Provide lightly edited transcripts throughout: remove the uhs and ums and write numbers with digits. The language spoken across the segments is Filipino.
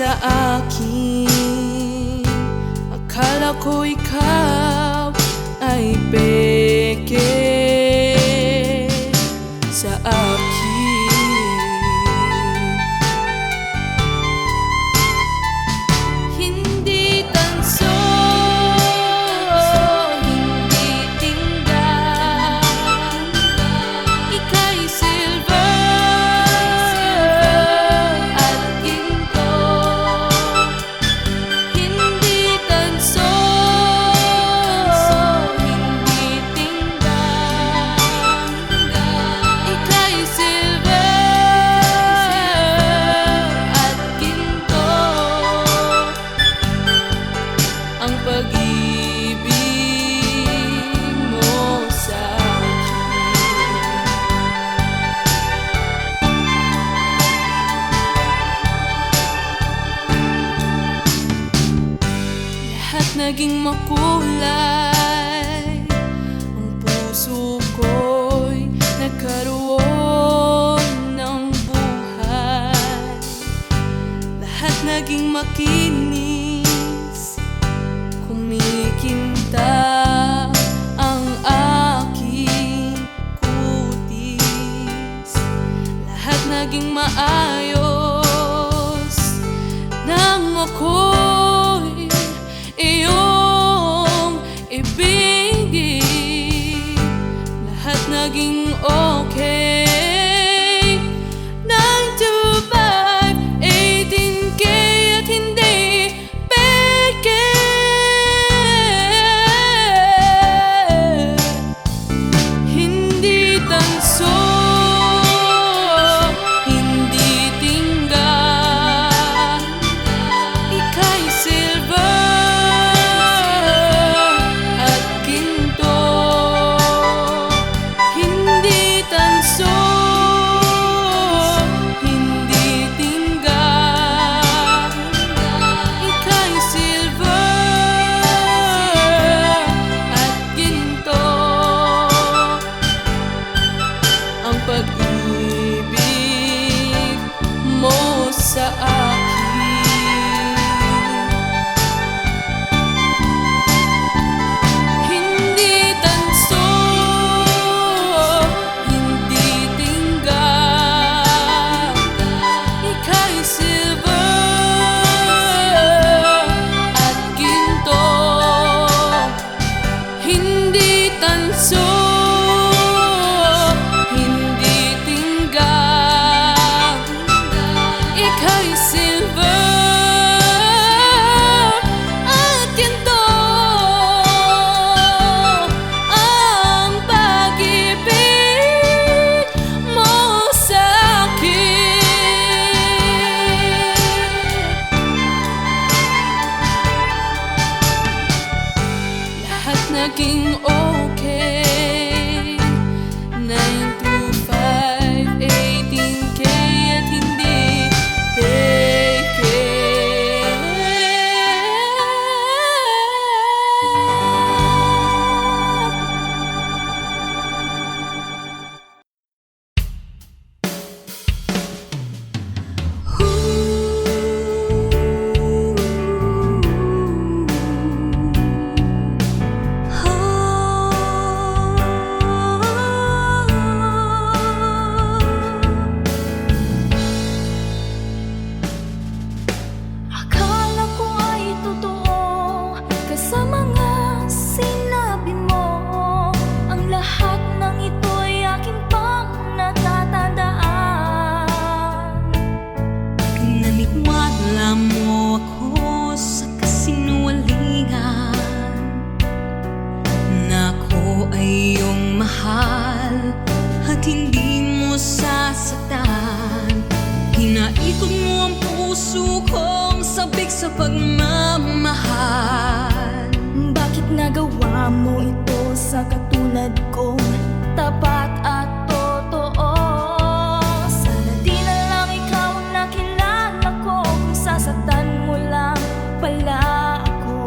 sa akin. Akala ko ikaw ay peke sa akin. Hindi tanso, hindi tingga, ika'y silver at ginto. Hindi tanso, hindi tingga, ika'y silver at ginto. Ang pag-ibig mo sa lahat naging makulay. Ang puso ko'y nagkaroon ng buhay. Lahat naging makinis, kumikinta ang aking kutis. Lahat naging maayos nang ako'y iyong ibigin. Lahat naging okay. 9 to 5, 18K at hindi peke. Hindi tanso, hindi tingga, ika'y silver at ginto. Hindi tanso, hindi tingga, ika'y silver at ginto. Ang pag-ibig mo sa akin. Hindi tanso, hindi tingga, ika'y silver at ginto. Hindi tanso, hindi tingga, ika'y silver at ginto. Ang pag-ibig mo sa akin. Lahat naging okay. 9 to 5, 18K at hindi peke. Akala ko ay totoo ka sa mga sinabi mo. Ang lahat ng ito'y aking pang natatandaan. Naniwala mo ako sa kasinungalingan na ako ay iyong mahal at hindi mo sasaktan. Hinaikot mo ang puso kong sabik sa pagmamahal. Bakit nagawa mo ito sa katulad ko? Tapat at totoo. Sana di na lang ikaw ang nakilala ko, kung sasaktan mo lang pala ako.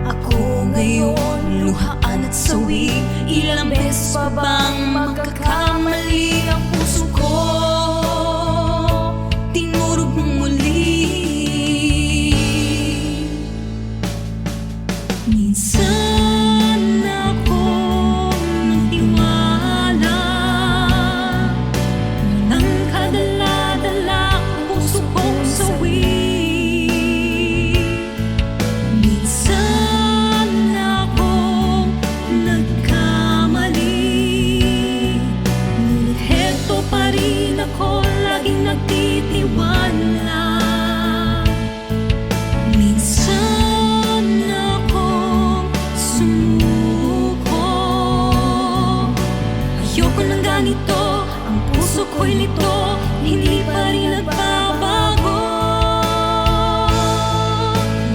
Ako ngayon, luhaan at sawi. Ilang beses pa bang magkakamali ang puso ko? Tinurog mong muli. Ayoko ng ganito, ang puso ko'y lito, hindi pa rin nagbabago.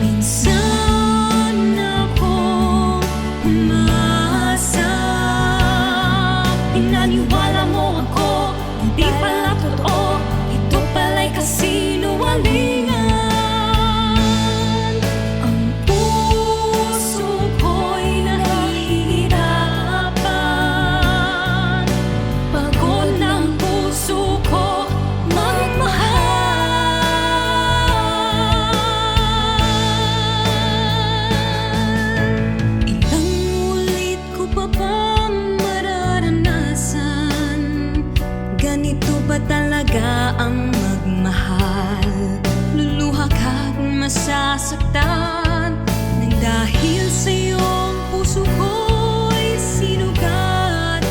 Minsan ako umasa, pinaniwala mo ako, hindi pala totoo, ito pala'y kasinungalingan. Ang puso ko'y nahihirapan, pagod ng puso ko magmahal. Ilang ulit ko pa ba mararanasan? Ganito ba talaga ang magmahal? Luluha ka't masasaktan nang dahil sa'yo ang puso ko'y sinugatan.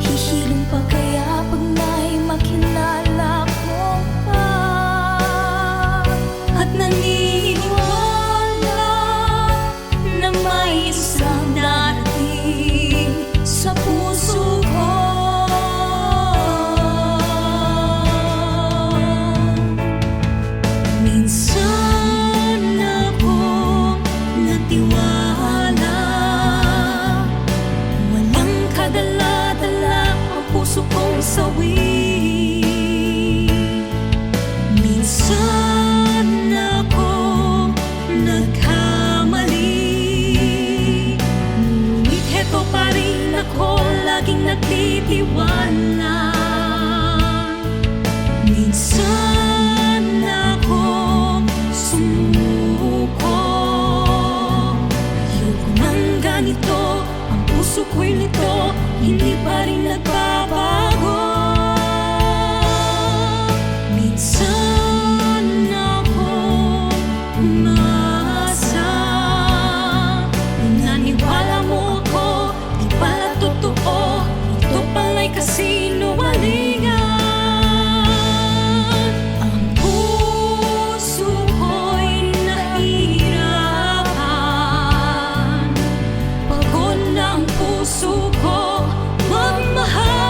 Hihilong pa kaya pag na'y makilala ko pa, at naniniwala na may isang darating sa puso ko. Minsan akong natiwala, walang kadala-dala ang puso kong sawi. Minsan akong nagkamali, ngunit heto pa rin ako, laging nagtitiwala. Minsan akong sumuko, ayoko ng ganito, ang puso ko'y lito, hindi pa rin nagbabago. Minsan akong umasa, pinaniwala mo ako, di pala totoo, ito pala'y kasinungalingan. Ang puso ko'y nahihirapan, pagod na ang puso ko magmahal.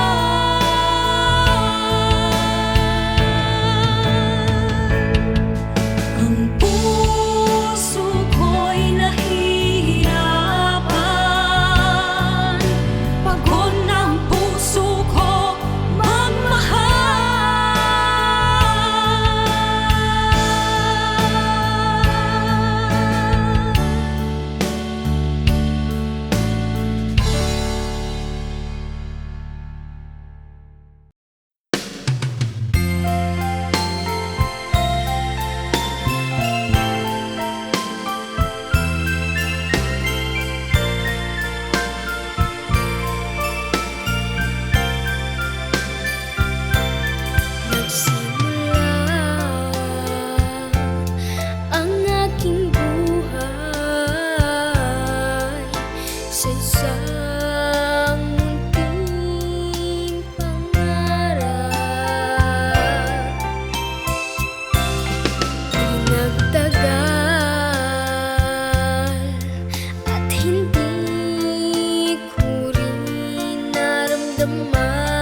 Ang puso ko'y nahihirapan, pagod na ang puso ko Nagsimula ang aking buhay sa isang munting pangarap. Di nagtagal at hindi ko rin naramdaman